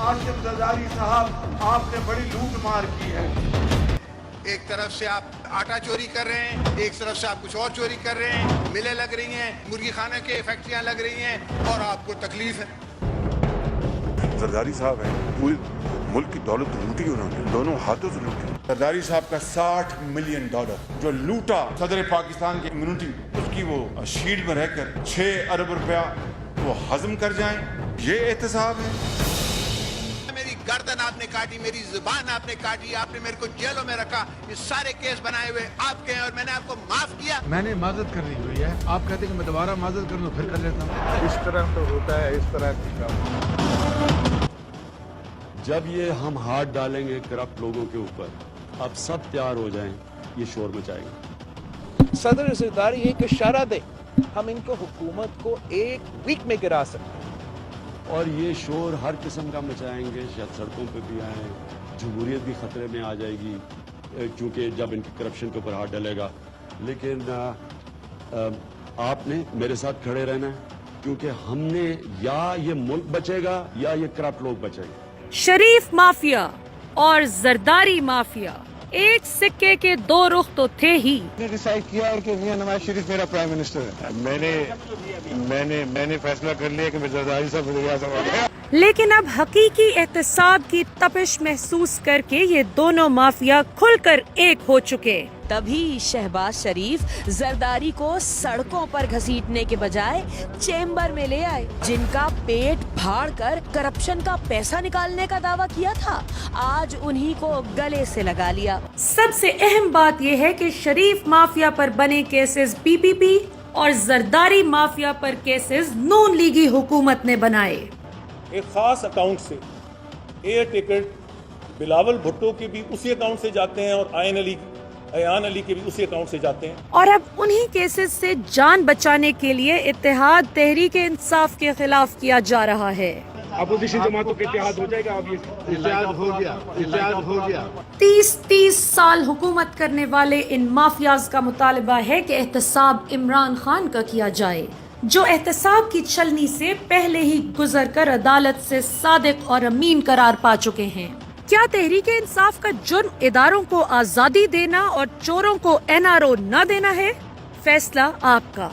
आसिफ जरदारी साहब, आपने बड़ी लूट मार की है। एक तरफ से आप आटा चोरी कर रहे हैं, एक तरफ से आप कुछ और चोरी कर रहे हैं, मिलें लग रही हैं, मुर्गी खाने के फैक्ट्रियां लग रही हैं और आपको तकलीफ है। जरदारी साहब हैं, पूरे मुल्क की दौलत लूटी उन्होंने, दोनों हाथों से लूटी। जरदारी साहब का $60 मिलियन जो लूटा सदर पाकिस्तान की इम्यूनिटी, उसकी वो शील्ड में रहकर 6 अरब रुपया वो हजम कर जाएं, ये एहतसाब है। मेरी गर्दन आपने काटी, मेरी जुबान आपने काटी, आपने मेरे को जेलों में रखा, ये सारे केस बनाए हुए आपके हैं और मैंने आपको माफ किया। मैंने माजरत कर ली हुई है, आप कहते हैं कि मैं दोबारा माजरत कर लूं, फिर कर लेता हूँ। इस तरह तो होता है, इस तरह की काम। जब ये हम हाथ डालेंगे करप्ट लोगों के ऊपर, अब सब तैयार हो जाएं, ये शोर मचाएंगे। सदर जरदारी एक इशारा दे, हम इनको हुकूमत को 1 वीक में गिरा सकते हैं। और ये शोर हर किस्म का मचाएंगे, शायद सड़कों पे भी आए, जमहूरियत भी खतरे में आ जाएगी क्योंकि जब इनकी करप्शन के ऊपर हाथ डलेगा। लेकिन आपने मेरे साथ खड़े रहना है क्योंकि हमने या ये मुल्क बचेगा या ये करप्ट लोग बचेंगे। शरीफ माफिया और जरदारी माफिया एक सिक्के के 2 रुख तो थे ही। डिसाइड किया है कि मियां नवाज शरीफ मेरा प्राइम मिनिस्टर है। मैंने फैसला कर लिया कि मैं जरदारी साहब वज़ीर आज़म हो गया। लेकिन अब हकीकी एहतसाब की तपिश महसूस करके ये दोनों माफिया खुलकर एक हो चुके। तभी शहबाज शरीफ जरदारी को सड़कों पर घसीटने के बजाय चेम्बर में ले आए, जिनका पेट फाड़ कर करप्शन का पैसा निकालने का दावा किया था, आज उन्हीं को गले से लगा लिया। सबसे अहम बात यह है कि शरीफ माफिया पर बने केसेस पीपीपी और जरदारी माफिया पर केसेस नून लीगी हुकूमत ने बनाए। एक खास अकाउंट से एयर टिकट बिलावल भुट्टो के भी उसी अकाउंट से जाते हैं और अयान अली के भी उसी अकाउंट से जाते हैं। और अब उन्हीं केसेस से जान बचाने के लिए इत्तेहाद तहरीक इंसाफ के खिलाफ किया जा रहा है। अपोजिशन जमातों के इत्तेहाद हो जाएगा। अब ये इत्तेहाद हो गया। 30 साल हुकूमत करने वाले इन माफियाज का मुतालबा है कि एहतसाब इमरान खान का किया जाए, जो एहतसाब की छलनी से पहले ही गुजर कर अदालत से सादिक और अमीन करार पा चुके हैं। क्या तहरीक इंसाफ का जुर्म इदारों को आजादी देना और चोरों को NRO न देना है? फैसला आपका।